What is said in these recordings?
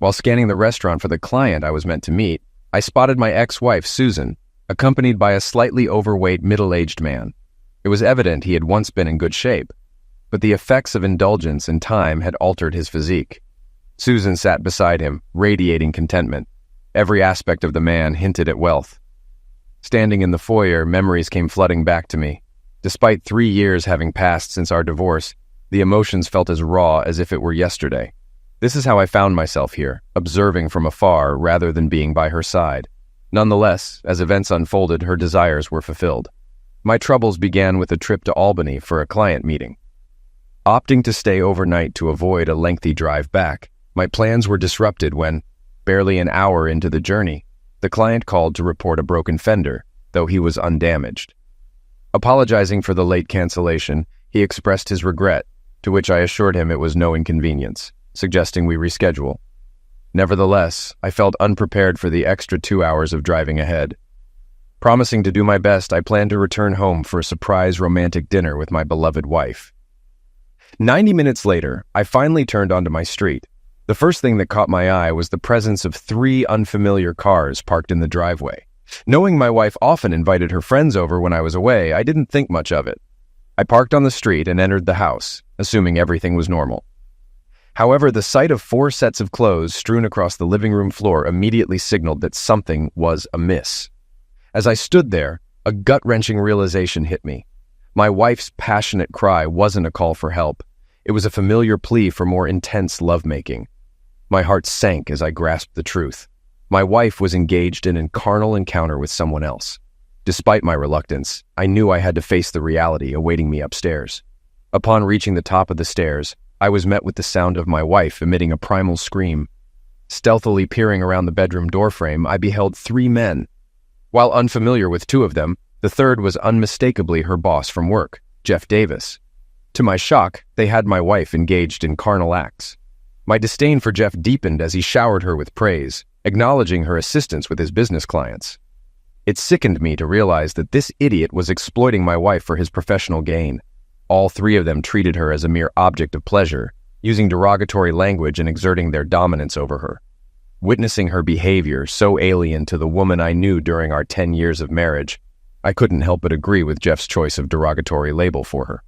While scanning the restaurant for the client I was meant to meet, I spotted my ex-wife, Susan, accompanied by a slightly overweight middle-aged man. It was evident he had once been in good shape, but the effects of indulgence and time had altered his physique. Susan sat beside him, radiating contentment. Every aspect of the man hinted at wealth. Standing in the foyer, memories came flooding back to me. Despite 3 years having passed since our divorce, the emotions felt as raw as if it were yesterday. This is how I found myself here, observing from afar rather than being by her side. Nonetheless, as events unfolded, her desires were fulfilled. My troubles began with a trip to Albany for a client meeting. Opting to stay overnight to avoid a lengthy drive back, my plans were disrupted when, barely an hour into the journey, the client called to report a broken fender, though he was undamaged. Apologizing for the late cancellation, he expressed his regret, to which I assured him it was no inconvenience, suggesting we reschedule. Nevertheless, I felt unprepared for the extra 2 hours of driving ahead. Promising to do my best, I planned to return home for a surprise romantic dinner with my beloved wife. 90 minutes later, I finally turned onto my street. The first thing that caught my eye was the presence of 3 unfamiliar cars parked in the driveway. Knowing my wife often invited her friends over when I was away, I didn't think much of it. I parked on the street and entered the house, assuming everything was normal. However, the sight of 4 sets of clothes strewn across the living room floor immediately signaled that something was amiss. As I stood there, a gut-wrenching realization hit me. My wife's passionate cry wasn't a call for help. It was a familiar plea for more intense lovemaking. My heart sank as I grasped the truth. My wife was engaged in a carnal encounter with someone else. Despite my reluctance, I knew I had to face the reality awaiting me upstairs. Upon reaching the top of the stairs, I was met with the sound of my wife emitting a primal scream. Stealthily peering around the bedroom doorframe, I beheld 3 men. While unfamiliar with 2 of them, the third was unmistakably her boss from work, Jeff Davis. To my shock, they had my wife engaged in carnal acts. My disdain for Jeff deepened as he showered her with praise, acknowledging her assistance with his business clients. It sickened me to realize that this idiot was exploiting my wife for his professional gain. All 3 of them treated her as a mere object of pleasure, using derogatory language and exerting their dominance over her. Witnessing her behavior so alien to the woman I knew during our 10 years of marriage, I couldn't help but agree with Jeff's choice of derogatory label for her.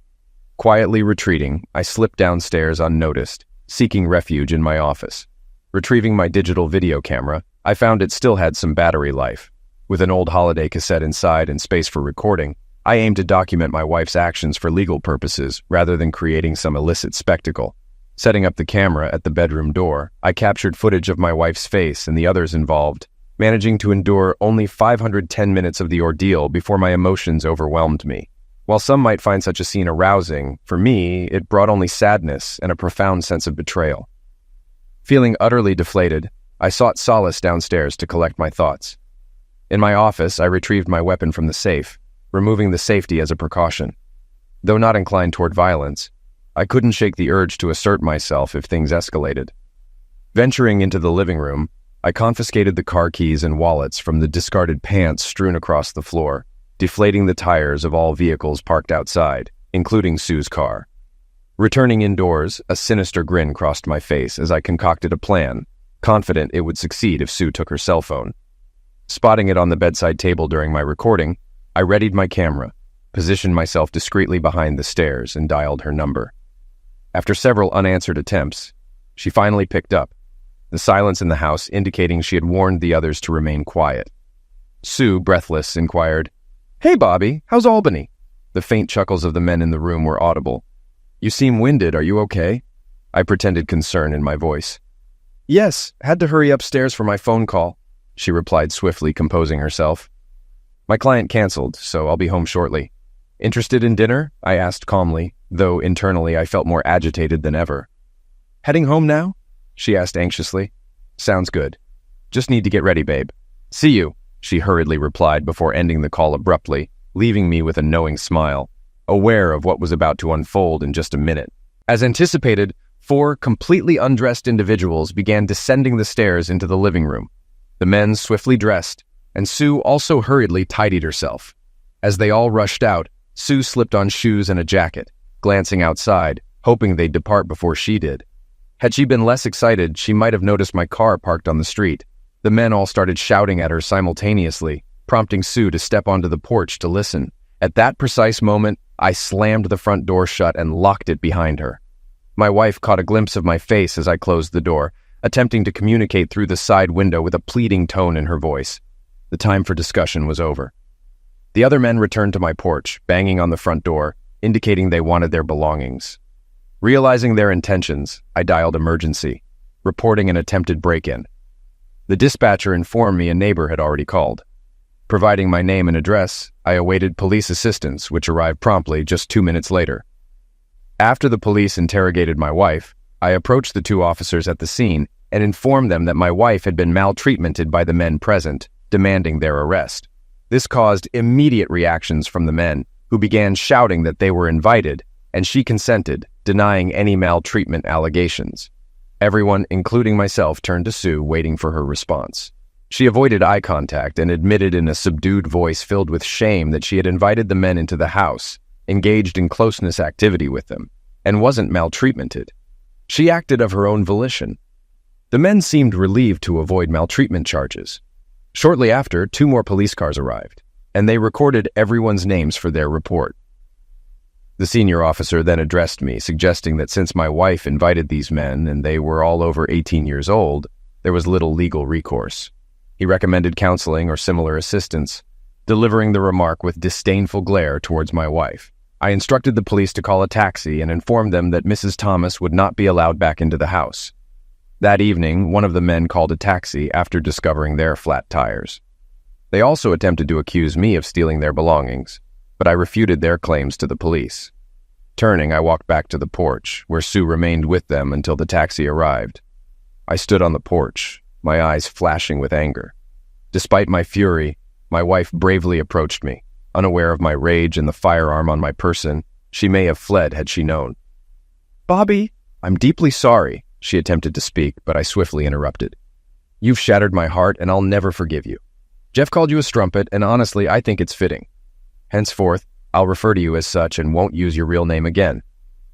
Quietly retreating, I slipped downstairs unnoticed, seeking refuge in my office. Retrieving my digital video camera, I found it still had some battery life. With an old holiday cassette inside and space for recording, I aimed to document my wife's actions for legal purposes rather than creating some illicit spectacle. Setting up the camera at the bedroom door, I captured footage of my wife's face and the others involved, managing to endure only 510 minutes of the ordeal before my emotions overwhelmed me. While some might find such a scene arousing, for me, it brought only sadness and a profound sense of betrayal. Feeling utterly deflated, I sought solace downstairs to collect my thoughts. In my office, I retrieved my weapon from the safe, removing the safety as a precaution. Though not inclined toward violence, I couldn't shake the urge to assert myself if things escalated. Venturing into the living room, I confiscated the car keys and wallets from the discarded pants strewn across the floor, deflating the tires of all vehicles parked outside, including Sue's car. Returning indoors, a sinister grin crossed my face as I concocted a plan, confident it would succeed if Sue took her cell phone. Spotting it on the bedside table during my recording, I readied my camera, positioned myself discreetly behind the stairs, and dialed her number. After several unanswered attempts, she finally picked up, the silence in the house indicating she had warned the others to remain quiet. Sue, breathless, inquired, "Hey, Bobby, how's Albany?" The faint chuckles of the men in the room were audible. "You seem winded, are you okay?" I pretended concern in my voice. "Yes, had to hurry upstairs for my phone call," she replied swiftly, composing herself. "My client canceled, so I'll be home shortly." "Interested in dinner?" I asked calmly, though internally I felt more agitated than ever. "Heading home now?" she asked anxiously. "Sounds good. Just need to get ready, babe." "See you," she hurriedly replied before ending the call abruptly, leaving me with a knowing smile, aware of what was about to unfold in just a minute. As anticipated, 4 completely undressed individuals began descending the stairs into the living room. The men swiftly dressed, and Sue also hurriedly tidied herself. As they all rushed out, Sue slipped on shoes and a jacket, glancing outside, hoping they'd depart before she did. Had she been less excited, she might have noticed my car parked on the street. The men all started shouting at her simultaneously, prompting Sue to step onto the porch to listen. At that precise moment, I slammed the front door shut and locked it behind her. My wife caught a glimpse of my face as I closed the door, attempting to communicate through the side window with a pleading tone in her voice. The time for discussion was over. The other men returned to my porch, banging on the front door, indicating they wanted their belongings. Realizing their intentions, I dialed emergency, reporting an attempted break-in. The dispatcher informed me a neighbor had already called. Providing my name and address, I awaited police assistance, which arrived promptly just 2 minutes later. After the police interrogated my wife, I approached the two officers at the scene and informed them that my wife had been maltreated by the men present, demanding their arrest. This caused immediate reactions from the men, who began shouting that they were invited, and she consented, denying any maltreatment allegations. Everyone, including myself, turned to Sue, waiting for her response. She avoided eye contact and admitted in a subdued voice filled with shame that she had invited the men into the house, engaged in closeness activity with them, and wasn't maltreated. She acted of her own volition. The men seemed relieved to avoid maltreatment charges. Shortly after, 2 more police cars arrived, and they recorded everyone's names for their report. The senior officer then addressed me, suggesting that since my wife invited these men and they were all over 18 years old, there was little legal recourse. He recommended counseling or similar assistance, delivering the remark with disdainful glare towards my wife. I instructed the police to call a taxi and informed them that Mrs. Thomas would not be allowed back into the house. That evening, one of the men called a taxi after discovering their flat tires. They also attempted to accuse me of stealing their belongings, but I refuted their claims to the police. Turning, I walked back to the porch, where Sue remained with them until the taxi arrived. I stood on the porch, my eyes flashing with anger. Despite my fury, my wife bravely approached me. Unaware of my rage and the firearm on my person, she may have fled had she known. "Bobby, I'm deeply sorry," she attempted to speak, but I swiftly interrupted. "You've shattered my heart, and I'll never forgive you. Jeff called you a strumpet, and honestly, I think it's fitting. Henceforth, I'll refer to you as such and won't use your real name again.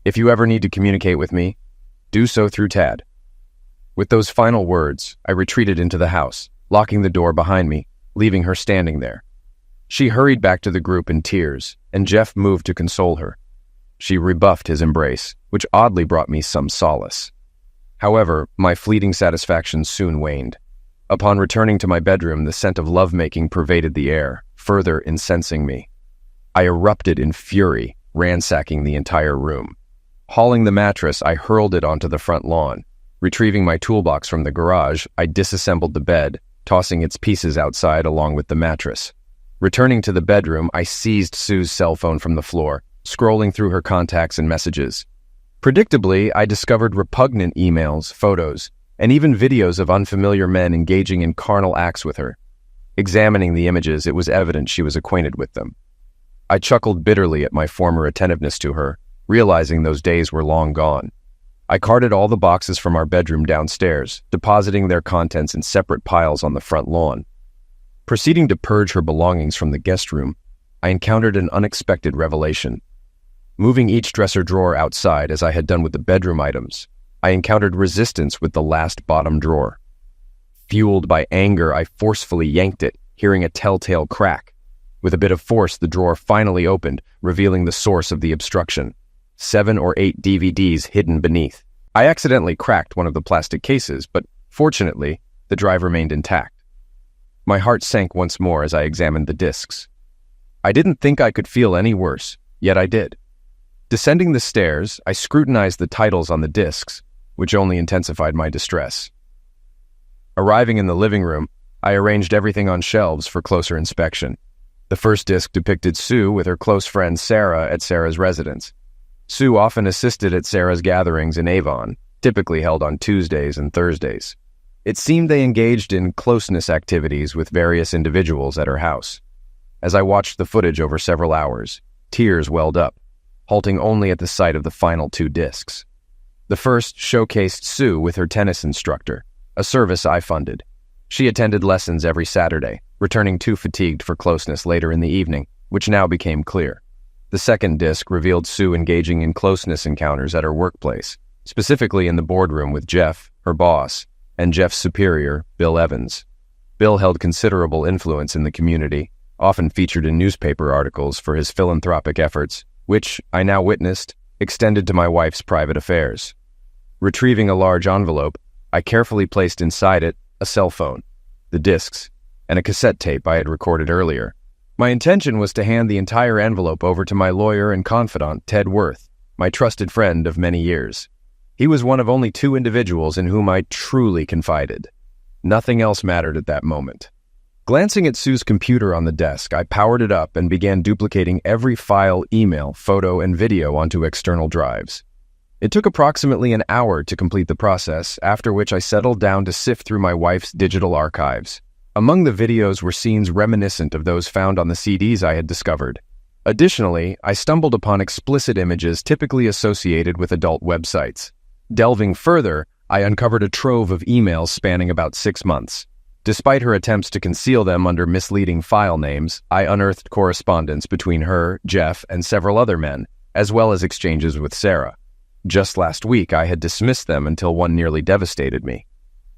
If you ever need to communicate with me, do so through Tad." With those final words, I retreated into the house, locking the door behind me, leaving her standing there. She hurried back to the group in tears, and Jeff moved to console her. She rebuffed his embrace, which oddly brought me some solace. However, my fleeting satisfaction soon waned. Upon returning to my bedroom, the scent of lovemaking pervaded the air, further incensing me. I erupted in fury, ransacking the entire room. Hauling the mattress, I hurled it onto the front lawn. Retrieving my toolbox from the garage, I disassembled the bed, tossing its pieces outside along with the mattress. Returning to the bedroom, I seized Sue's cell phone from the floor, scrolling through her contacts and messages. Predictably, I discovered repugnant emails, photos, and even videos of unfamiliar men engaging in carnal acts with her. Examining the images, it was evident she was acquainted with them. I chuckled bitterly at my former attentiveness to her, realizing those days were long gone. I carted all the boxes from our bedroom downstairs, depositing their contents in separate piles on the front lawn. Proceeding to purge her belongings from the guest room, I encountered an unexpected revelation. Moving each dresser drawer outside as I had done with the bedroom items, I encountered resistance with the last bottom drawer. Fueled by anger, I forcefully yanked it, hearing a telltale crack. With a bit of force, the drawer finally opened, revealing the source of the obstruction. 7 or 8 DVDs hidden beneath. I accidentally cracked one of the plastic cases, but fortunately, the drive remained intact. My heart sank once more as I examined the discs. I didn't think I could feel any worse, yet I did. Descending the stairs, I scrutinized the titles on the discs, which only intensified my distress. Arriving in the living room, I arranged everything on shelves for closer inspection. The first disc depicted Sue with her close friend Sarah at Sarah's residence. Sue often assisted at Sarah's gatherings in Avon, typically held on Tuesdays and Thursdays. It seemed they engaged in closeness activities with various individuals at her house. As I watched the footage over several hours, tears welled up, halting only at the sight of the final 2 discs. The first showcased Sue with her tennis instructor, a service I funded. She attended lessons every Saturday, returning too fatigued for closeness later in the evening, which now became clear. The second disc revealed Sue engaging in closeness encounters at her workplace, specifically in the boardroom with Jeff, her boss, and Jeff's superior, Bill Evans. Bill held considerable influence in the community, often featured in newspaper articles for his philanthropic efforts, which, I now witnessed, extended to my wife's private affairs. Retrieving a large envelope, I carefully placed inside it a cell phone, the discs, and a cassette tape I had recorded earlier. My intention was to hand the entire envelope over to my lawyer and confidant, Ted Worth, my trusted friend of many years. He was one of only 2 individuals in whom I truly confided. Nothing else mattered at that moment. Glancing at Sue's computer on the desk, I powered it up and began duplicating every file, email, photo, and video onto external drives. It took approximately an hour to complete the process, after which I settled down to sift through my wife's digital archives. Among the videos were scenes reminiscent of those found on the CDs I had discovered. Additionally, I stumbled upon explicit images typically associated with adult websites. Delving further, I uncovered a trove of emails spanning about 6 months. Despite her attempts to conceal them under misleading file names, I unearthed correspondence between her, Jeff, and several other men, as well as exchanges with Sarah. Just last week, I had dismissed them until one nearly devastated me.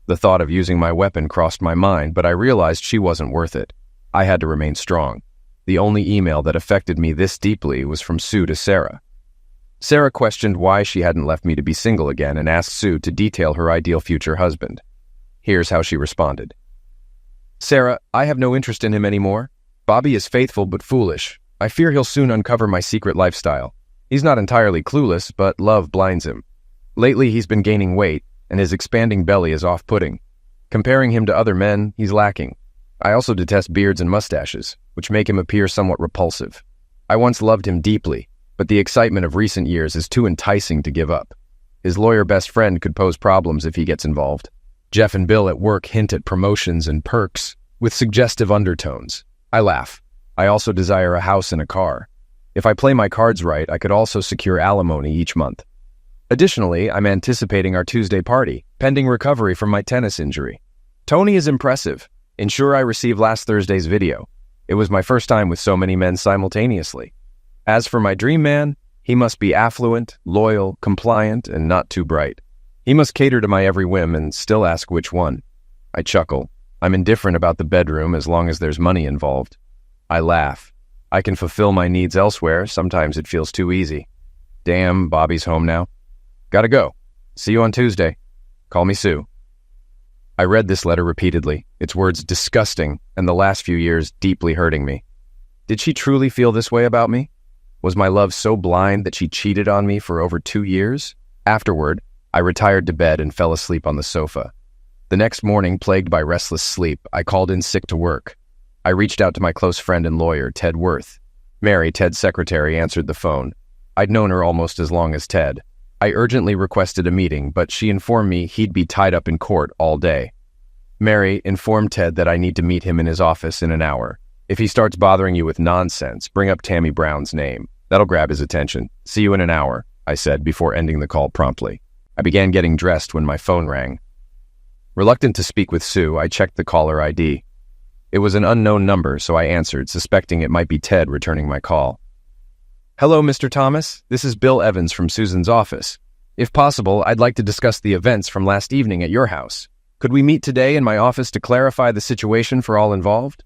The thought of using my weapon crossed my mind, but I realized she wasn't worth it. I had to remain strong. The only email that affected me this deeply was from Sue to Sarah. Sarah questioned why she hadn't left me to be single again and asked Sue to detail her ideal future husband. Here's how she responded. Sarah, I have no interest in him anymore. Bobby is faithful but foolish. I fear he'll soon uncover my secret lifestyle. He's not entirely clueless, but love blinds him. Lately, he's been gaining weight, and his expanding belly is off-putting. Comparing him to other men, he's lacking. I also detest beards and mustaches, which make him appear somewhat repulsive. I once loved him deeply, but the excitement of recent years is too enticing to give up. His lawyer best friend could pose problems if he gets involved. Jeff and Bill at work hint at promotions and perks, with suggestive undertones. I laugh. I also desire a house and a car. If I play my cards right, I could also secure alimony each month. Additionally, I'm anticipating our Tuesday party, pending recovery from my tennis injury. Tony is impressive. Ensure I receive last Thursday's video. It was my first time with so many men simultaneously. As for my dream man, he must be affluent, loyal, compliant, and not too bright. He must cater to my every whim and still ask which one. I chuckle. I'm indifferent about the bedroom as long as there's money involved. I laugh. I can fulfill my needs elsewhere. Sometimes it feels too easy. Damn, Bobby's home now. Gotta go. See you on Tuesday. Call me Sue. I read this letter repeatedly, its words disgusting, and the last few years deeply hurting me. Did she truly feel this way about me? Was my love so blind that she cheated on me for over 2 years? Afterward, I retired to bed and fell asleep on the sofa. The next morning, plagued by restless sleep, I called in sick to work. I reached out to my close friend and lawyer, Ted Worth. Mary, Ted's secretary, answered the phone. I'd known her almost as long as Ted. I urgently requested a meeting, but she informed me he'd be tied up in court all day. Mary informed Ted that I need to meet him in his office in an hour. If he starts bothering you with nonsense, bring up Tammy Brown's name. That'll grab his attention. See you in an hour, I said before ending the call promptly. I began getting dressed when my phone rang. Reluctant to speak with Sue, I checked the caller ID. It was an unknown number, so I answered, suspecting it might be Ted returning my call. Hello, Mr. Thomas. This is Bill Evans from Susan's office. If possible, I'd like to discuss the events from last evening at your house. Could we meet today in my office to clarify the situation for all involved?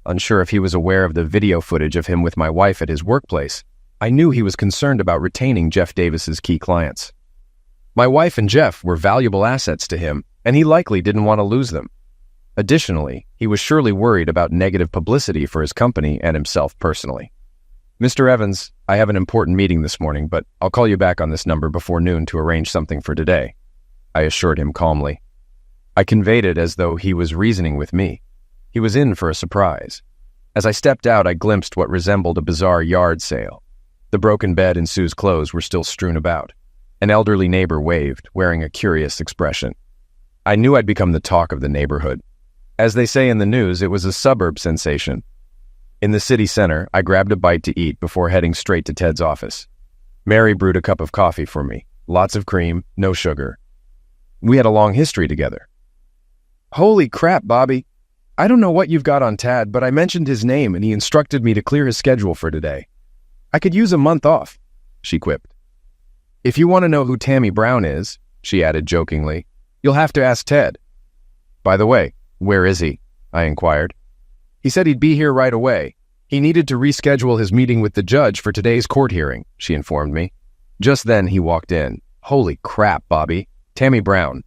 Unsure if he was aware of the video footage of him with my wife at his workplace, I knew he was concerned about retaining Jeff Davis's key clients. My wife and Jeff were valuable assets to him, and he likely didn't want to lose them. Additionally, he was surely worried about negative publicity for his company and himself personally. Mr. Evans, I have an important meeting this morning, but I'll call you back on this number before noon to arrange something for today, I assured him calmly. I conveyed it as though he was reasoning with me. He was in for a surprise. As I stepped out, I glimpsed what resembled a bizarre yard sale. The broken bed and Sue's clothes were still strewn about. An elderly neighbor waved, wearing a curious expression. I knew I'd become the talk of the neighborhood. As they say in the news, it was a suburb sensation. In the city center, I grabbed a bite to eat before heading straight to Ted's office. Mary brewed a cup of coffee for me. Lots of cream, no sugar. We had a long history together. Holy crap, Bobby. I don't know what you've got on Tad, but I mentioned his name and he instructed me to clear his schedule for today. I could use a month off, she quipped. If you want to know who Tammy Brown is, she added jokingly, you'll have to ask Ted. By the way, where is he? I inquired. He said he'd be here right away. He needed to reschedule his meeting with the judge for today's court hearing, she informed me. Just then he walked in. Holy crap, Bobby. Tammy Brown.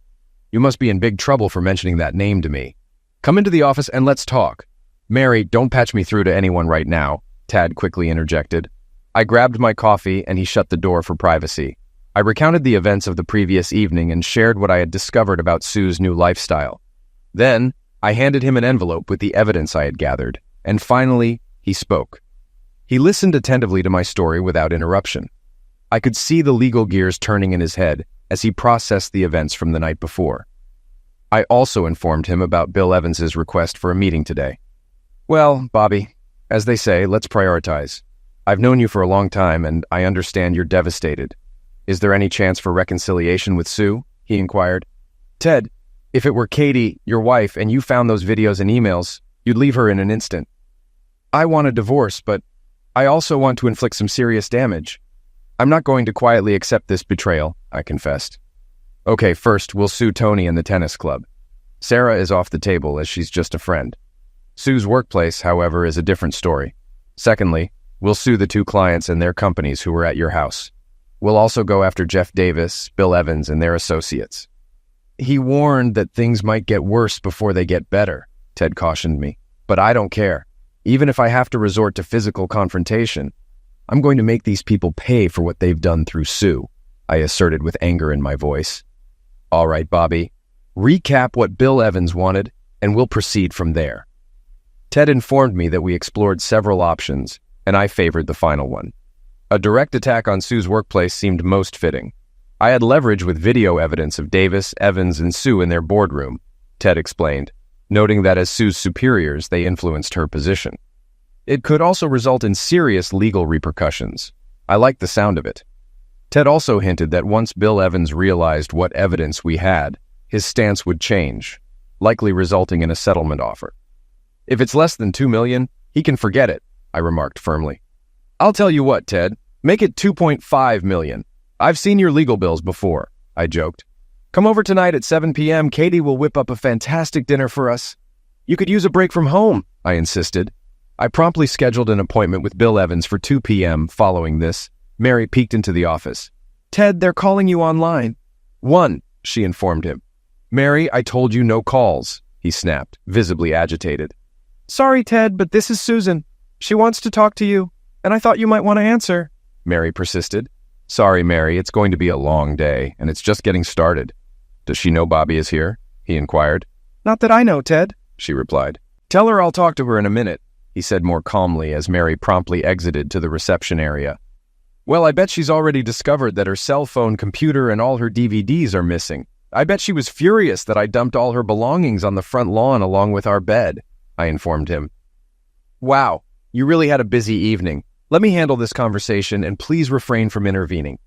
You must be in big trouble for mentioning that name to me. Come into the office and let's talk. Mary, don't patch me through to anyone right now, Tad quickly interjected. I grabbed my coffee and he shut the door for privacy. I recounted the events of the previous evening and shared what I had discovered about Sue's new lifestyle. Then, I handed him an envelope with the evidence I had gathered, and finally, he spoke. He listened attentively to my story without interruption. I could see the legal gears turning in his head as he processed the events from the night before. I also informed him about Bill Evans's request for a meeting today. Well, Bobby, as they say, let's prioritize. I've known you for a long time, and I understand you're devastated. Is there any chance for reconciliation with Sue? He inquired. Ted, if it were Katie, your wife, and you found those videos and emails, you'd leave her in an instant. I want a divorce, but I also want to inflict some serious damage. I'm not going to quietly accept this betrayal, I confessed. Okay, first, we'll sue Tony and the tennis club. Sarah is off the table as she's just a friend. Sue's workplace, however, is a different story. Secondly, we'll sue the two clients and their companies who were at your house. We'll also go after Jeff Davis, Bill Evans, and their associates. He warned that things might get worse before they get better, Ted cautioned me. But I don't care. Even if I have to resort to physical confrontation, I'm going to make these people pay for what they've done through Sue, I asserted with anger in my voice. All right, Bobby, recap what Bill Evans wanted, and we'll proceed from there. Ted informed me that we explored several options, and I favored the final one. A direct attack on Sue's workplace seemed most fitting. I had leverage with video evidence of Davis, Evans, and Sue in their boardroom, Ted explained, noting that as Sue's superiors, they influenced her position. It could also result in serious legal repercussions. I liked the sound of it. Ted also hinted that once Bill Evans realized what evidence we had, his stance would change, likely resulting in a settlement offer. If it's less than $2 million, he can forget it, I remarked firmly. I'll tell you what, Ted, make it $2.5 million. I've seen your legal bills before, I joked. Come over tonight at 7 p.m. Katie will whip up a fantastic dinner for us. You could use a break from home, I insisted. I promptly scheduled an appointment with Bill Evans for 2 p.m. Following this, Mary peeked into the office. Ted, they're calling you online. 1, she informed him. Mary, I told you no calls, he snapped, visibly agitated. Sorry, Ted, but this is Susan. She wants to talk to you, and I thought you might want to answer, Mary persisted. Sorry, Mary, it's going to be a long day, and it's just getting started. Does she know Bobby is here? He inquired. Not that I know, Ted, she replied. Tell her I'll talk to her in a minute, he said more calmly as Mary promptly exited to the reception area. Well, I bet she's already discovered that her cell phone, computer, and all her DVDs are missing. I bet she was furious that I dumped all her belongings on the front lawn along with our bed, I informed him. Wow, you really had a busy evening. Let me handle this conversation and please refrain from intervening.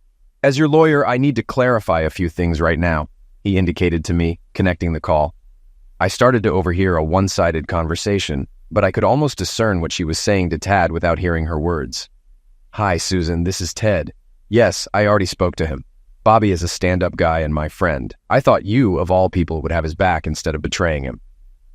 As your lawyer, I need to clarify a few things right now, he indicated to me, connecting the call. I started to overhear a one-sided conversation, but I could almost discern what she was saying to Tad without hearing her words. Hi, Susan, this is Ted. Yes, I already spoke to him. Bobby is a stand-up guy and my friend. I thought you, of all people, would have his back instead of betraying him.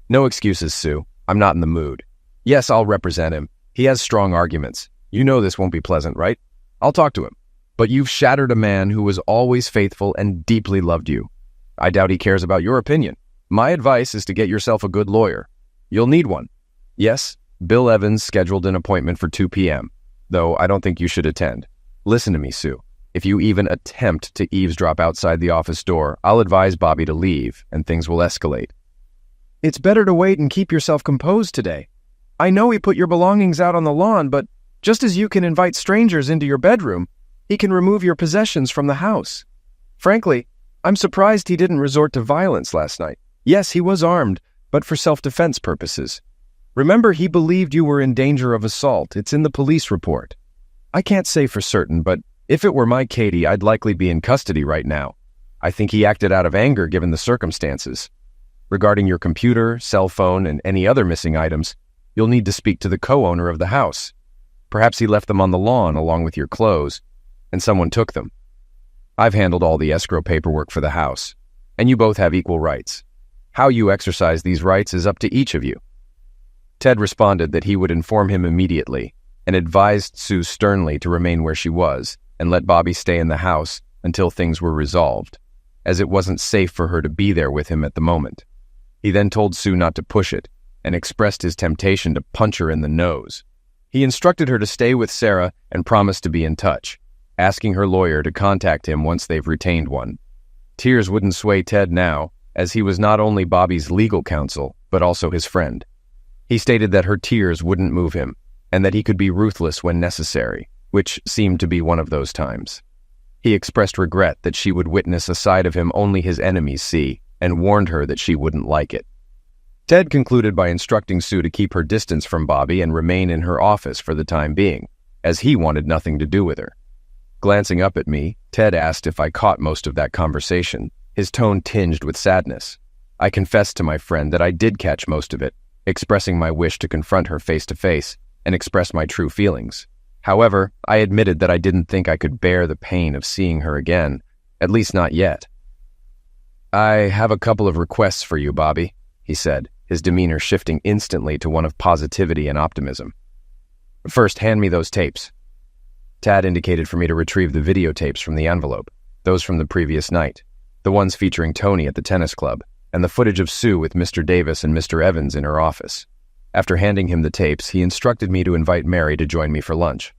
No excuses, Sue. I'm not in the mood. Yes, I'll represent him. He has strong arguments. You know this won't be pleasant, right? I'll talk to him. But you've shattered a man who was always faithful and deeply loved you. I doubt he cares about your opinion. My advice is to get yourself a good lawyer. You'll need one. Yes, Bill Evans scheduled an appointment for 2 p.m., though I don't think you should attend. Listen to me, Sue. If you even attempt to eavesdrop outside the office door, I'll advise Bobby to leave, and things will escalate. It's better to wait and keep yourself composed today. I know he put your belongings out on the lawn, but just as you can invite strangers into your bedroom, he can remove your possessions from the house. Frankly, I'm surprised he didn't resort to violence last night. Yes, he was armed, but for self-defense purposes. Remember, he believed you were in danger of assault. It's in the police report. I can't say for certain, but if it were my Katie, I'd likely be in custody right now. I think he acted out of anger given the circumstances. Regarding your computer, cell phone, and any other missing items, you'll need to speak to the co-owner of the house. Perhaps he left them on the lawn along with your clothes, and someone took them. I've handled all the escrow paperwork for the house, and you both have equal rights. How you exercise these rights is up to each of you." Ted responded that he would inform him immediately and advised Sue sternly to remain where she was and let Bobby stay in the house until things were resolved, as it wasn't safe for her to be there with him at the moment. He then told Sue not to push it and expressed his temptation to punch her in the nose. He instructed her to stay with Sarah and promised to be in touch, asking her lawyer to contact him once they've retained one. Tears wouldn't sway Ted now, as he was not only Bobby's legal counsel, but also his friend. He stated that her tears wouldn't move him, and that he could be ruthless when necessary, which seemed to be one of those times. He expressed regret that she would witness a side of him only his enemies see, and warned her that she wouldn't like it. Ted concluded by instructing Sue to keep her distance from Bobby and remain in her office for the time being, as he wanted nothing to do with her. Glancing up at me, Ted asked if I caught most of that conversation, his tone tinged with sadness. I confessed to my friend that I did catch most of it, expressing my wish to confront her face to face and express my true feelings. However, I admitted that I didn't think I could bear the pain of seeing her again, at least not yet. "I have a couple of requests for you, Bobby," he said, his demeanor shifting instantly to one of positivity and optimism. "First, hand me those tapes." Tad indicated for me to retrieve the videotapes from the envelope, those from the previous night, the ones featuring Tony at the tennis club, and the footage of Sue with Mr. Davis and Mr. Evans in her office. After handing him the tapes, he instructed me to invite Mary to join me for lunch.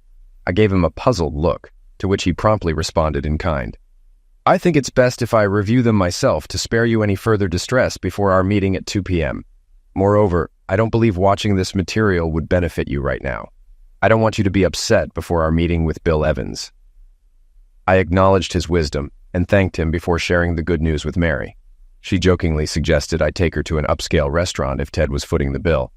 I gave him a puzzled look, to which he promptly responded in kind. "I think it's best if I review them myself to spare you any further distress before our meeting at 2 p.m. Moreover, I don't believe watching this material would benefit you right now. I don't want you to be upset before our meeting with Bill Evans." I acknowledged his wisdom and thanked him before sharing the good news with Mary. She jokingly suggested I take her to an upscale restaurant if Ted was footing the bill.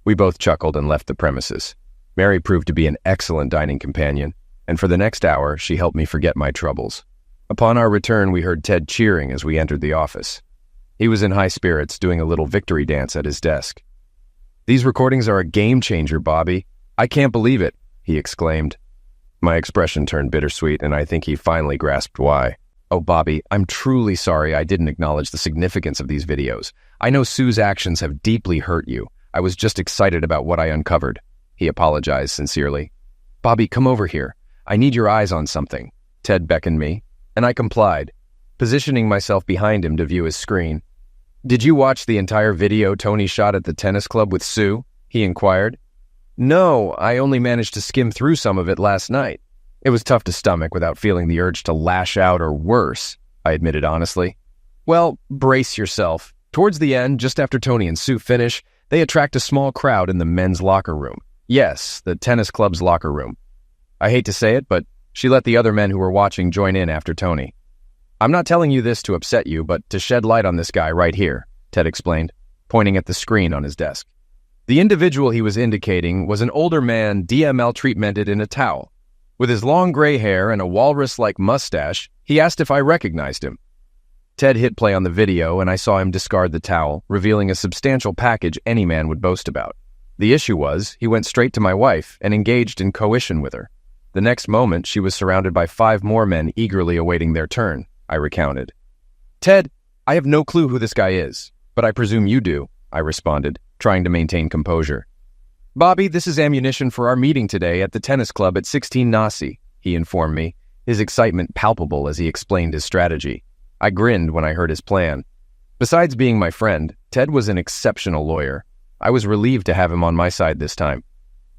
We both chuckled and left the premises. Mary proved to be an excellent dining companion, and for the next hour she helped me forget my troubles. Upon our return, we heard Ted cheering as we entered the office. He was in high spirits, doing a little victory dance at his desk. "These recordings are a game changer, Bobby. I can't believe it," he exclaimed. My expression turned bittersweet, and I think he finally grasped why. "Oh, Bobby, I'm truly sorry I didn't acknowledge the significance of these videos. I know Sue's actions have deeply hurt you. I was just excited about what I uncovered," he apologized sincerely. "Bobby, come over here. I need your eyes on something." Ted beckoned me, and I complied, positioning myself behind him to view his screen. "Did you watch the entire video Tony shot at the tennis club with Sue?" he inquired. "No, I only managed to skim through some of it last night. It was tough to stomach without feeling the urge to lash out or worse," I admitted honestly. "Well, brace yourself. Towards the end, just after Tony and Sue finish, they attract a small crowd in the men's locker room. Yes, the tennis club's locker room. I hate to say it, but she let the other men who were watching join in after Tony. I'm not telling you this to upset you, but to shed light on this guy right here," Ted explained, pointing at the screen on his desk. The individual he was indicating was an older man DML treatmented in a towel. With his long gray hair and a walrus-like mustache, he asked if I recognized him. Ted hit play on the video, and I saw him discard the towel, revealing a substantial package any man would boast about. The issue was, he went straight to my wife and engaged in coition with her. The next moment, she was surrounded by 5 more men eagerly awaiting their turn, I recounted. "Ted, I have no clue who this guy is, but I presume you do," I responded, trying to maintain composure. "Bobby, this is ammunition for our meeting today at the tennis club at 16 Nasi, he informed me, his excitement palpable as he explained his strategy. I grinned when I heard his plan. Besides being my friend, Ted was an exceptional lawyer. I was relieved to have him on my side this time.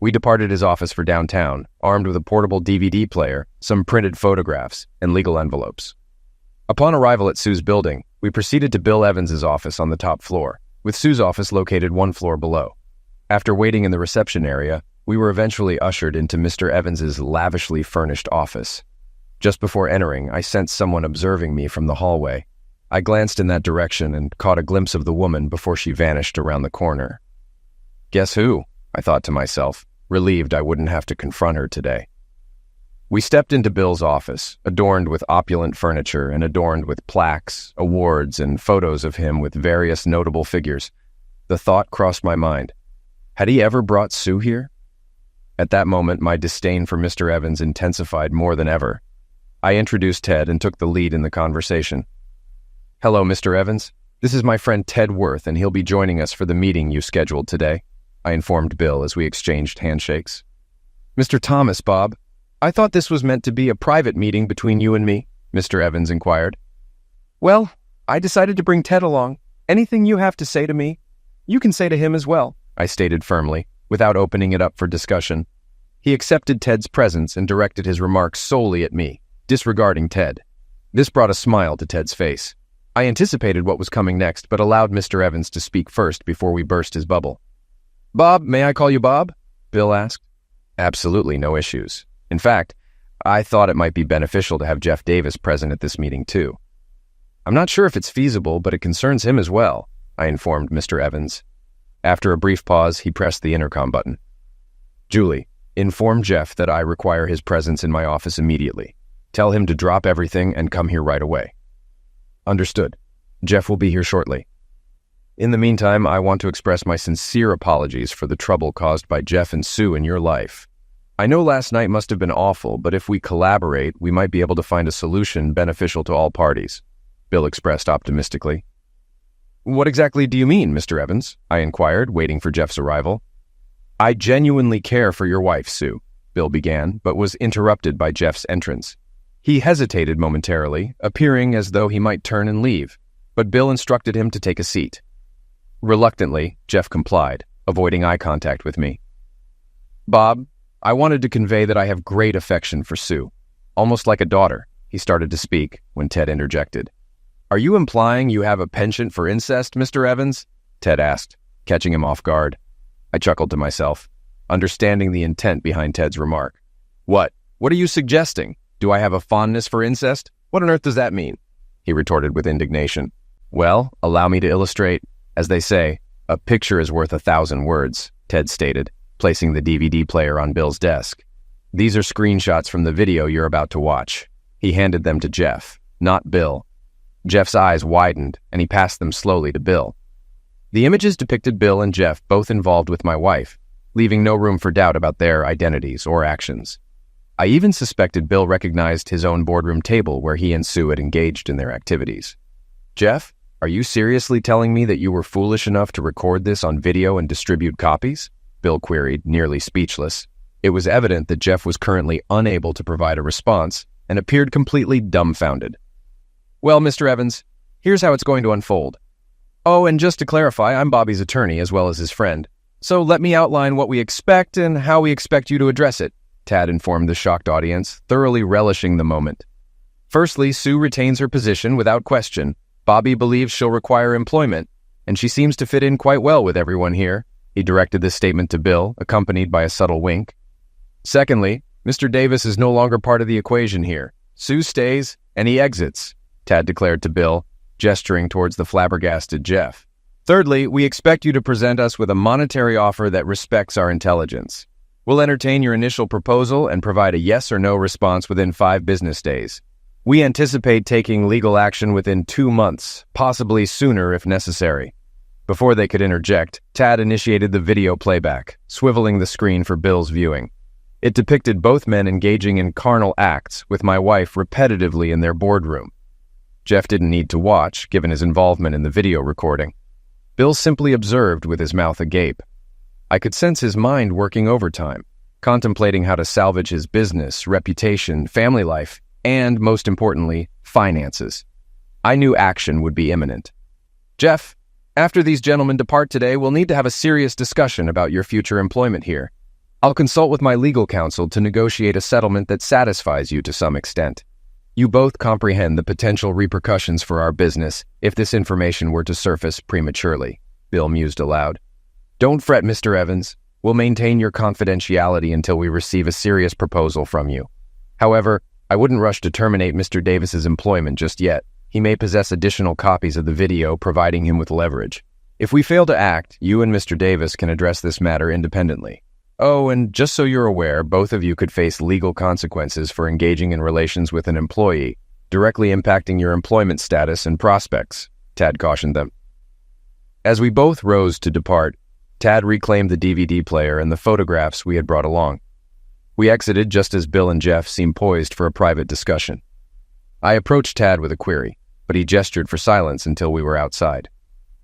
We departed his office for downtown, armed with a portable DVD player, some printed photographs, and legal envelopes. Upon arrival at Sue's building, we proceeded to Bill Evans's office on the top floor, with Sue's office located 1 floor below. After waiting in the reception area, we were eventually ushered into Mr. Evans's lavishly furnished office. Just before entering, I sensed someone observing me from the hallway. I glanced in that direction and caught a glimpse of the woman before she vanished around the corner. Guess who? I thought to myself, relieved I wouldn't have to confront her today. We stepped into Bill's office, adorned with opulent furniture and adorned with plaques, awards, and photos of him with various notable figures. The thought crossed my mind. Had he ever brought Sue here? At that moment, my disdain for Mr. Evans intensified more than ever. I introduced Ted and took the lead in the conversation. "Hello, Mr. Evans. This is my friend Ted Worth, and he'll be joining us for the meeting you scheduled today," I informed Bill as we exchanged handshakes. "Mr. Thomas, Bob, I thought this was meant to be a private meeting between you and me," Mr. Evans inquired. "Well, I decided to bring Ted along. Anything you have to say to me, you can say to him as well," I stated firmly, without opening it up for discussion. He accepted Ted's presence and directed his remarks solely at me, disregarding Ted. This brought a smile to Ted's face. I anticipated what was coming next, but allowed Mr. Evans to speak first before we burst his bubble. "Bob, may I call you Bob?" Bill asked. "Absolutely no issues. In fact, I thought it might be beneficial to have Jeff Davis present at this meeting too." "I'm not sure if it's feasible, but it concerns him as well," I informed Mr. Evans. After a brief pause, he pressed the intercom button. "Julie, inform Jeff that I require his presence in my office immediately. Tell him to drop everything and come here right away." "Understood. Jeff will be here shortly. In the meantime, I want to express my sincere apologies for the trouble caused by Jeff and Sue in your life. I know last night must have been awful, but if we collaborate, we might be able to find a solution beneficial to all parties," Bill expressed optimistically. "What exactly do you mean, Mr. Evans?" I inquired, waiting for Jeff's arrival. "I genuinely care for your wife, Sue," Bill began, but was interrupted by Jeff's entrance. He hesitated momentarily, appearing as though he might turn and leave, but Bill instructed him to take a seat. Reluctantly, Jeff complied, avoiding eye contact with me. "Bob, I wanted to convey that I have great affection for Sue. Almost like a daughter," he started to speak when Ted interjected. "Are you implying you have a penchant for incest, Mr. Evans?" Ted asked, catching him off guard. I chuckled to myself, understanding the intent behind Ted's remark. What are you suggesting? Do I have a fondness for incest? What on earth does that mean?" he retorted with indignation. "Well, allow me to illustrate. As they say, a picture is worth 1,000 words, Ted stated, placing the DVD player on Bill's desk. "These are screenshots from the video you're about to watch." He handed them to Jeff, not Bill. Jeff's eyes widened, and he passed them slowly to Bill. The images depicted Bill and Jeff both involved with my wife, leaving no room for doubt about their identities or actions. I even suspected Bill recognized his own boardroom table where he and Sue had engaged in their activities. "Jeff, are you seriously telling me that you were foolish enough to record this on video and distribute copies?" Bill queried, nearly speechless. It was evident that Jeff was currently unable to provide a response and appeared completely dumbfounded. "Well, Mr. Evans, here's how it's going to unfold. Oh, and just to clarify, I'm Bobby's attorney as well as his friend. So let me outline what we expect and how we expect you to address it," Tad informed the shocked audience, thoroughly relishing the moment. "Firstly, Sue retains her position without question. Bobby believes she'll require employment, and she seems to fit in quite well with everyone here." He directed this statement to Bill, accompanied by a subtle wink. "Secondly, Mr. Davis is no longer part of the equation here. Sue stays, and he exits," Tad declared to Bill, gesturing towards the flabbergasted Jeff. "Thirdly, we expect you to present us with a monetary offer that respects our intelligence. We'll entertain your initial proposal and provide a yes or no response within 5 business days. We anticipate taking legal action within 2 months, possibly sooner if necessary." Before they could interject, Tad initiated the video playback, swiveling the screen for Bill's viewing. It depicted both men engaging in carnal acts with my wife repetitively in their boardroom. Jeff didn't need to watch, given his involvement in the video recording. Bill simply observed with his mouth agape. I could sense his mind working overtime, contemplating how to salvage his business, reputation, family life, and, most importantly, finances. I knew action would be imminent. "Jeff, after these gentlemen depart today, we'll need to have a serious discussion about your future employment here. I'll consult with my legal counsel to negotiate a settlement that satisfies you to some extent. You both comprehend the potential repercussions for our business if this information were to surface prematurely," Bill mused aloud. "Don't fret, Mr. Evans. We'll maintain your confidentiality until we receive a serious proposal from you. However, I wouldn't rush to terminate Mr. Davis's employment just yet. He may possess additional copies of the video, providing him with leverage. If we fail to act, you and Mr. Davis can address this matter independently. Oh, and just so you're aware, both of you could face legal consequences for engaging in relations with an employee, directly impacting your employment status and prospects," Tad cautioned them. As we both rose to depart, Tad reclaimed the DVD player and the photographs we had brought along. We exited just as Bill and Jeff seemed poised for a private discussion. I approached Tad with a query, but he gestured for silence until we were outside.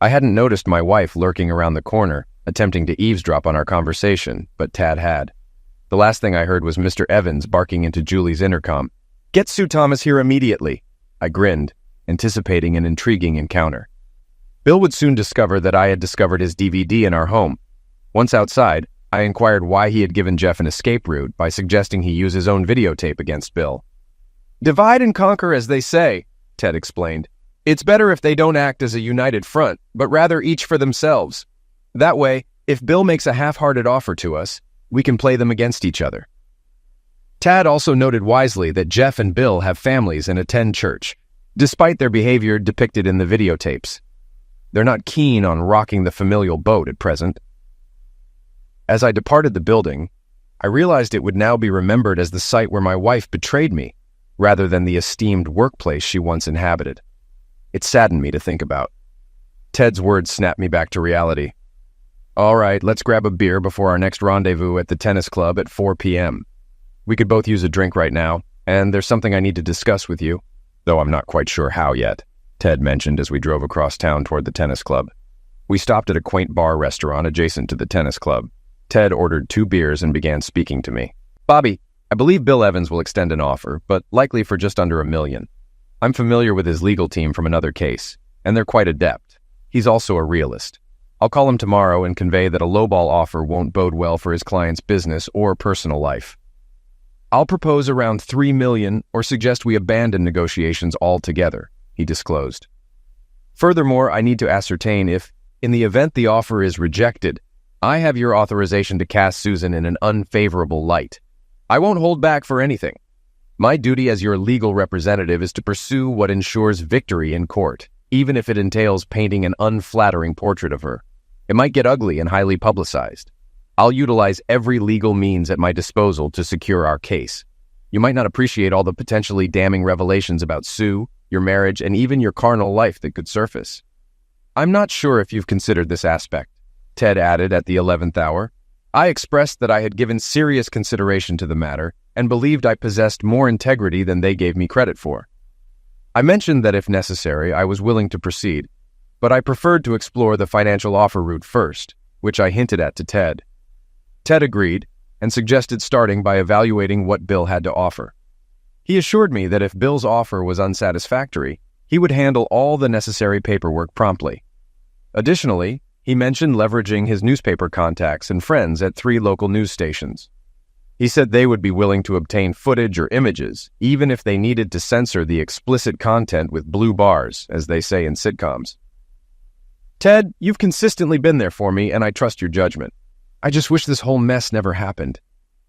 I hadn't noticed my wife lurking around the corner, attempting to eavesdrop on our conversation, but Tad had. The last thing I heard was Mr. Evans barking into Julie's intercom. "Get Sue Thomas here immediately." I grinned, anticipating an intriguing encounter. Bill would soon discover that I had discovered his DVD in our home. Once outside, I inquired why he had given Jeff an escape route by suggesting he use his own videotape against Bill. "Divide and conquer, as they say," Ted explained. "It's better if they don't act as a united front, but rather each for themselves. That way, if Bill makes a half-hearted offer to us, we can play them against each other." Tad also noted wisely that Jeff and Bill have families and attend church, despite their behavior depicted in the videotapes. They're not keen on rocking the familial boat at present. As I departed the building, I realized it would now be remembered as the site where my wife betrayed me, rather than the esteemed workplace she once inhabited. It saddened me to think about. Ted's words snapped me back to reality. "All right, let's grab a beer before our next rendezvous at the tennis club at 4 p.m. We could both use a drink right now, and there's something I need to discuss with you, though I'm not quite sure how yet," Ted mentioned as we drove across town toward the tennis club. We stopped at a quaint bar restaurant adjacent to the tennis club. Ted ordered 2 beers and began speaking to me. "Bobby, I believe Bill Evans will extend an offer, but likely for just under $1 million. I'm familiar with his legal team from another case, and they're quite adept. He's also a realist. I'll call him tomorrow and convey that a lowball offer won't bode well for his client's business or personal life. I'll propose around $3 million or suggest we abandon negotiations altogether," he disclosed. "Furthermore, I need to ascertain if, in the event the offer is rejected, I have your authorization to cast Susan in an unfavorable light. I won't hold back for anything. My duty as your legal representative is to pursue what ensures victory in court, even if it entails painting an unflattering portrait of her. It might get ugly and highly publicized. I'll utilize every legal means at my disposal to secure our case. You might not appreciate all the potentially damning revelations about Sue, your marriage, and even your carnal life that could surface. I'm not sure if you've considered this aspect," Ted added at the 11th hour. I expressed that I had given serious consideration to the matter and believed I possessed more integrity than they gave me credit for. I mentioned that if necessary, I was willing to proceed, but I preferred to explore the financial offer route first, which I hinted at to Ted. Ted agreed and suggested starting by evaluating what Bill had to offer. He assured me that if Bill's offer was unsatisfactory, he would handle all the necessary paperwork promptly. Additionally, he mentioned leveraging his newspaper contacts and friends at 3 local news stations. He said they would be willing to obtain footage or images, even if they needed to censor the explicit content with blue bars, as they say in sitcoms. "Ted, you've consistently been there for me, and I trust your judgment. I just wish this whole mess never happened.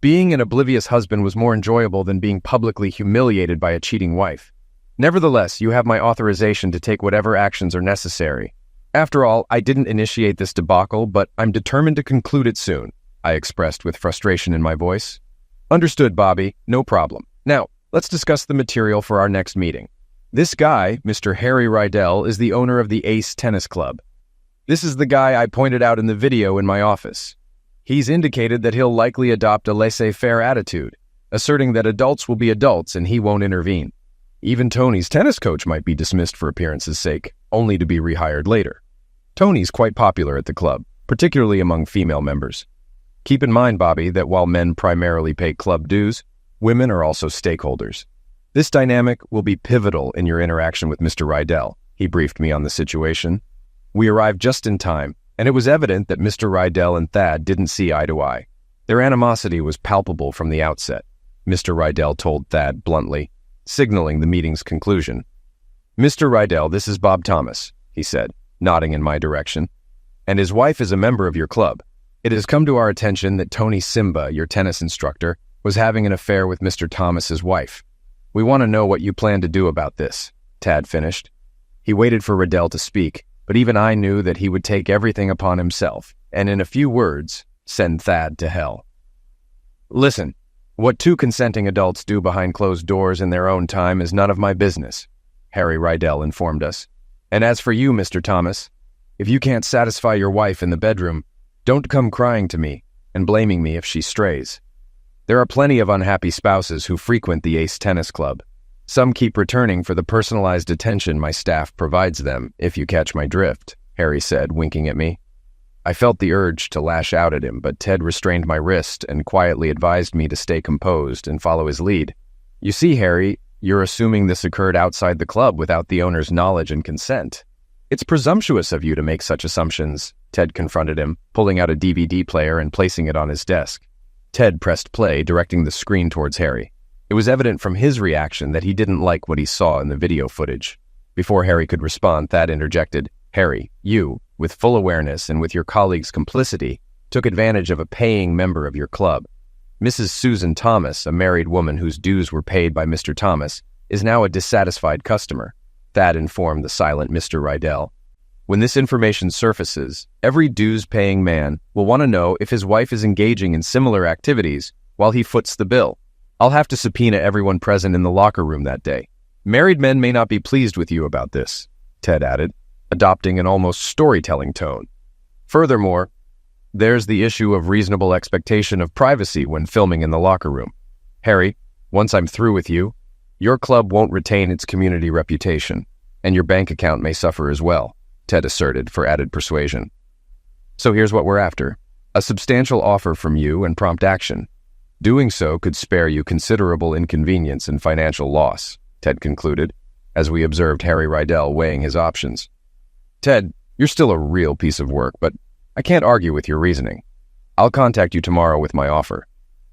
Being an oblivious husband was more enjoyable than being publicly humiliated by a cheating wife. Nevertheless, you have my authorization to take whatever actions are necessary. After all, I didn't initiate this debacle, but I'm determined to conclude it soon," I expressed with frustration in my voice. "Understood, Bobby. No problem. Now, let's discuss the material for our next meeting. This guy, Mr. Harry Rydell, is the owner of the Ace Tennis Club. This is the guy I pointed out in the video in my office. He's indicated that he'll likely adopt a laissez-faire attitude, asserting that adults will be adults and he won't intervene. Even Tony's tennis coach might be dismissed for appearance's sake, only to be rehired later. Tony's quite popular at the club, particularly among female members. Keep in mind, Bobby, that while men primarily pay club dues, women are also stakeholders. This dynamic will be pivotal in your interaction with Mr. Rydell," he briefed me on the situation. We arrived just in time, and it was evident that Mr. Rydell and Thad didn't see eye to eye. Their animosity was palpable from the outset, Mr. Rydell told Thad bluntly, signaling the meeting's conclusion. "Mr. Rydell, this is Bob Thomas," he said, nodding in my direction, "and his wife is a member of your club. It has come to our attention that Tony Simba, your tennis instructor, was having an affair with Mr. Thomas's wife. We want to know what you plan to do about this," Tad finished. He waited for Rydell to speak, but even I knew that he would take everything upon himself, and in a few words, send Thad to hell. "Listen, what 2 consenting adults do behind closed doors in their own time is none of my business," Harry Rydell informed us. "And as for you, Mr. Thomas, if you can't satisfy your wife in the bedroom, don't come crying to me and blaming me if she strays. There are plenty of unhappy spouses who frequent the Ace Tennis Club. Some keep returning for the personalized attention my staff provides them, if you catch my drift, Harry said, winking at me. I felt the urge to lash out at him, but Ted restrained my wrist and quietly advised me to stay composed and follow his lead. You see, Harry, you're assuming this occurred outside the club without the owner's knowledge and consent. It's presumptuous of you to make such assumptions, Ted confronted him, pulling out a DVD player and placing it on his desk. Ted pressed play, directing the screen towards Harry. It was evident from his reaction that he didn't like what he saw in the video footage. Before Harry could respond, Thad interjected, Harry, you, with full awareness and with your colleague's complicity, took advantage of a paying member of your club. Mrs. Susan Thomas, a married woman whose dues were paid by Mr. Thomas, is now a dissatisfied customer, Thad informed the silent Mr. Rydell. When this information surfaces, every dues-paying man will want to know if his wife is engaging in similar activities while he foots the bill. I'll have to subpoena everyone present in the locker room that day. Married men may not be pleased with you about this, Ted added, adopting an almost storytelling tone. Furthermore, there's the issue of reasonable expectation of privacy when filming in the locker room. Harry, once I'm through with you, your club won't retain its community reputation, and your bank account may suffer as well, Ted asserted for added persuasion. So here's what we're after. A substantial offer from you and prompt action. Doing so could spare you considerable inconvenience and financial loss, Ted concluded, as we observed Harry Rydell weighing his options. Ted, you're still a real piece of work, but I can't argue with your reasoning. I'll contact you tomorrow with my offer.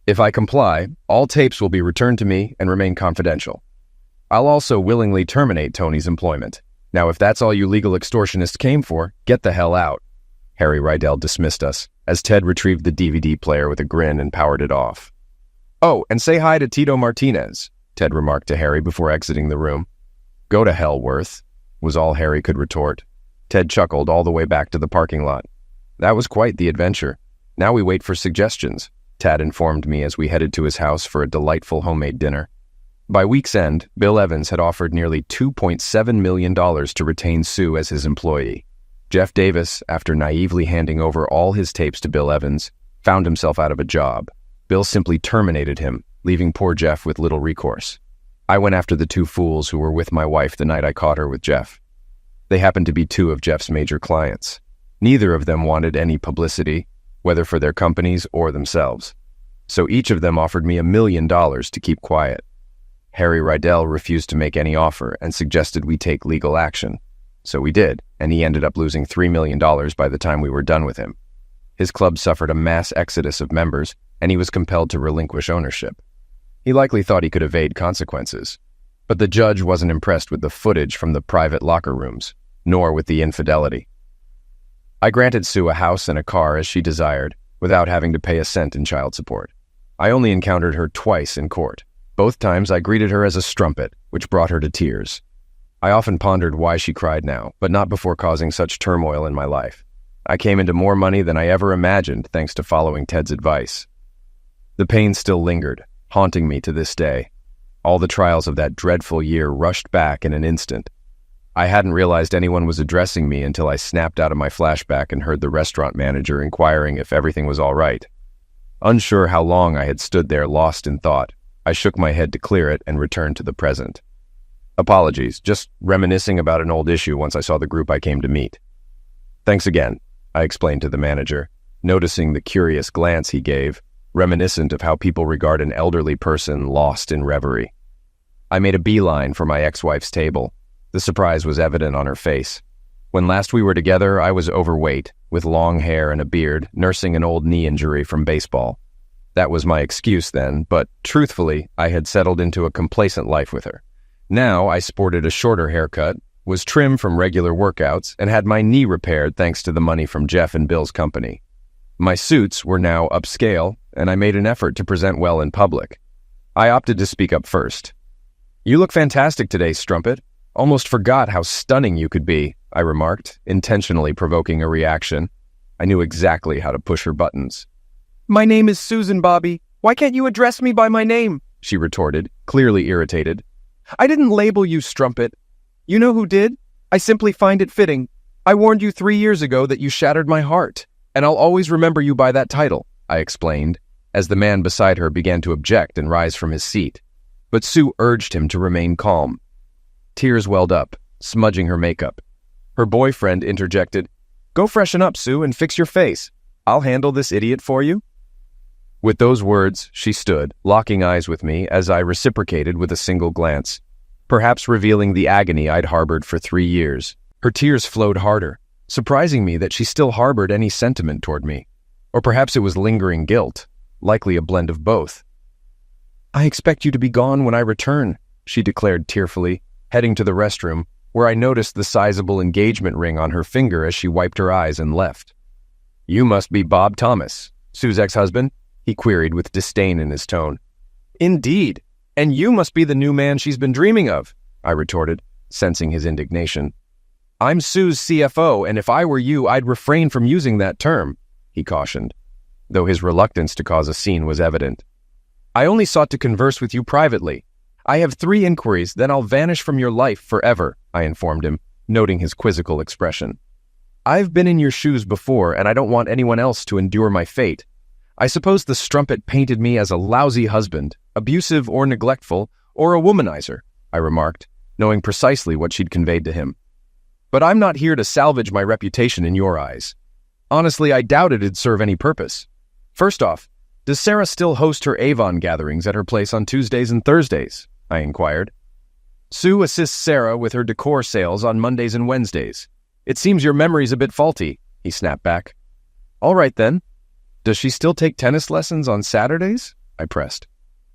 If I comply, all tapes will be returned to me and remain confidential. I'll also willingly terminate Tony's employment. Now, if that's all you legal extortionists came for, get the hell out. Harry Rydell dismissed us, as Ted retrieved the DVD player with a grin and powered it off. Oh, and say hi to Tito Martinez, Ted remarked to Harry before exiting the room. Go to hell, Worth, was all Harry could retort. Ted chuckled all the way back to the parking lot. That was quite the adventure. Now we wait for suggestions, Tad informed me as we headed to his house for a delightful homemade dinner. By week's end, Bill Evans had offered nearly $2.7 million to retain Sue as his employee. Jeff Davis, after naively handing over all his tapes to Bill Evans, found himself out of a job. Bill simply terminated him, leaving poor Jeff with little recourse. I went after the two fools who were with my wife the night I caught her with Jeff. They happened to be two of Jeff's major clients. Neither of them wanted any publicity, whether for their companies or themselves. So each of them offered me $1 million to keep quiet. Harry Rydell refused to make any offer and suggested we take legal action. So we did, and he ended up losing $3 million by the time we were done with him. His club suffered a mass exodus of members, and he was compelled to relinquish ownership. He likely thought he could evade consequences. But the judge wasn't impressed with the footage from the private locker rooms, nor with the infidelity. I granted Sue a house and a car as she desired, without having to pay a cent in child support. I only encountered her twice in court. Both times I greeted her as a strumpet, which brought her to tears. I often pondered why she cried now, but not before causing such turmoil in my life. I came into more money than I ever imagined thanks to following Ted's advice. The pain still lingered, haunting me to this day. All the trials of that dreadful year rushed back in an instant. I hadn't realized anyone was addressing me until I snapped out of my flashback and heard the restaurant manager inquiring if everything was all right. Unsure how long I had stood there lost in thought, I shook my head to clear it and returned to the present. Apologies, just reminiscing about an old issue once I saw the group I came to meet. Thanks again, I explained to the manager, noticing the curious glance he gave, reminiscent of how people regard an elderly person lost in reverie. I made a beeline for my ex-wife's table. The surprise was evident on her face. When last we were together, I was overweight, with long hair and a beard, nursing an old knee injury from baseball. That was my excuse then, but truthfully, I had settled into a complacent life with her. Now I sported a shorter haircut, was trim from regular workouts, and had my knee repaired thanks to the money from Jeff and Bill's company. My suits were now upscale, and I made an effort to present well in public. I opted to speak up first. You look fantastic today, Strumpet. Almost forgot how stunning you could be, I remarked, intentionally provoking a reaction. I knew exactly how to push her buttons. My name is Susan, Bobby. Why can't you address me by my name? She retorted, clearly irritated. I didn't label you Strumpet. You know who did? I simply find it fitting. I warned you 3 years ago that you shattered my heart, and I'll always remember you by that title, I explained, as the man beside her began to object and rise from his seat. but Sue urged him to remain calm. Tears welled up, smudging her makeup. Her boyfriend interjected, "Go freshen up, Sue, and fix your face. I'll handle this idiot for you." With those words, she stood, locking eyes with me as I reciprocated with a single glance, perhaps revealing the agony I'd harbored for 3 years. Her tears flowed harder, surprising me that she still harbored any sentiment toward me. Or perhaps it was lingering guilt, likely a blend of both. "I expect you to be gone when I return," she declared tearfully, heading to the restroom, where I noticed the sizable engagement ring on her finger as she wiped her eyes and left. "You must be Bob Thomas, Sue's ex-husband?" he queried with disdain in his tone. "Indeed, and you must be the new man she's been dreaming of," I retorted, sensing his indignation. "I'm Sue's CFO, and if I were you, I'd refrain from using that term," he cautioned, though his reluctance to cause a scene was evident. "I only sought to converse with you privately. I have 3 inquiries, then I'll vanish from your life forever," I informed him, noting his quizzical expression. "I've been in your shoes before, and I don't want anyone else to endure my fate. I suppose the strumpet painted me as a lousy husband, abusive or neglectful, or a womanizer," I remarked, knowing precisely what she'd conveyed to him. "But I'm not here to salvage my reputation in your eyes. Honestly, I doubt it'd serve any purpose. First off, does Sarah still host her Avon gatherings at her place on Tuesdays and Thursdays?" I inquired. "Sue assists Sarah with her decor sales on Mondays and Wednesdays. It seems your memory's a bit faulty," he snapped back. "All right then. Does she still take tennis lessons on Saturdays?" I pressed.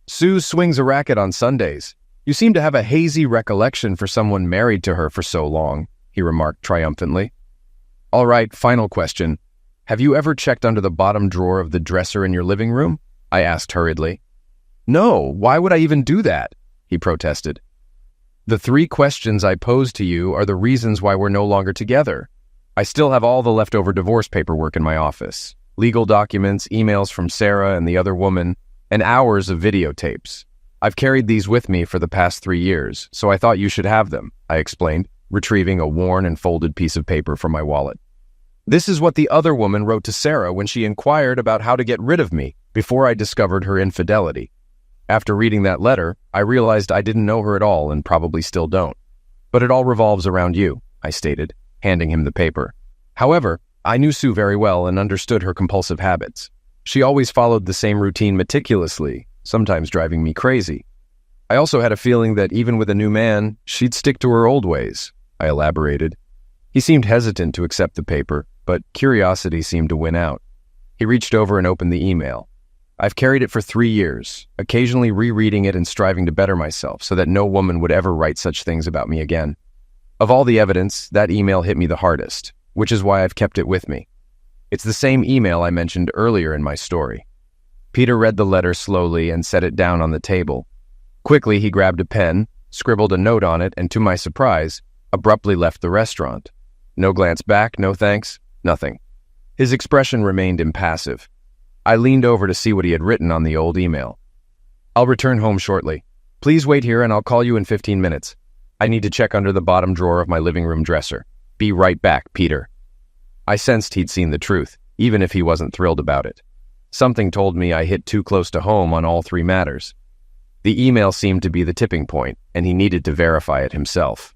"Sue swings a racket on Sundays. You seem to have a hazy recollection for someone married to her for so long," he remarked triumphantly. "All right, final question. Have you ever checked under the bottom drawer of the dresser in your living room?" I asked hurriedly. "No, why would I even do that?" he protested. "The 3 questions I posed to you are the reasons why we're no longer together. I still have all the leftover divorce paperwork in my office, legal documents, emails from Sarah and the other woman, and hours of videotapes. I've carried these with me for the past 3 years, so I thought you should have them," I explained, retrieving a worn and folded piece of paper from my wallet. "This is what the other woman wrote to Sarah when she inquired about how to get rid of me before I discovered her infidelity. After reading that letter, I realized I didn't know her at all and probably still don't. But it all revolves around you," I stated, handing him the paper. However, I knew Sue very well and understood her compulsive habits. She always followed the same routine meticulously, sometimes driving me crazy. I also had a feeling that even with a new man, she'd stick to her old ways, I elaborated. He seemed hesitant to accept the paper, but curiosity seemed to win out. He reached over and opened the email. "I've carried it for 3 years, occasionally rereading it and striving to better myself so that no woman would ever write such things about me again. Of all the evidence, that email hit me the hardest, which is why I've kept it with me. It's the same email I mentioned earlier in my story." Peter read the letter slowly and set it down on the table. Quickly, he grabbed a pen, scribbled a note on it, and to my surprise, abruptly left the restaurant. No glance back, no thanks, nothing. His expression remained impassive. I leaned over to see what he had written on the old email. "I'll return home shortly. Please wait here and I'll call you in 15 minutes. I need to check under the bottom drawer of my living room dresser. Be right back, Peter." I sensed he'd seen the truth, even if he wasn't thrilled about it. Something told me I hit too close to home on all 3 matters. The email seemed to be the tipping point, and he needed to verify it himself.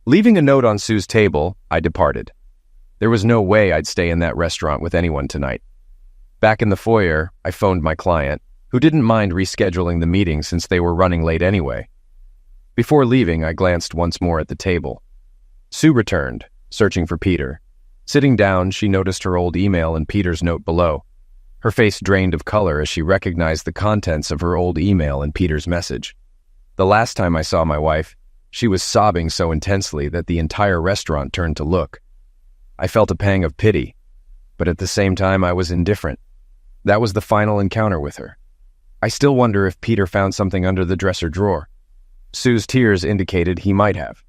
Leaving a note on Sue's table, I departed. There was no way I'd stay in that restaurant with anyone tonight. Back in the foyer, I phoned my client, who didn't mind rescheduling the meeting since they were running late anyway. Before leaving, I glanced once more at the table. Sue returned, searching for Peter. Sitting down, she noticed her old email and Peter's note below. Her face drained of color as she recognized the contents of her old email and Peter's message. The last time I saw my wife, she was sobbing so intensely that the entire restaurant turned to look. I felt a pang of pity, but at the same time I was indifferent. That was the final encounter with her. I still wonder if Peter found something under the dresser drawer. Sue's tears indicated he might have.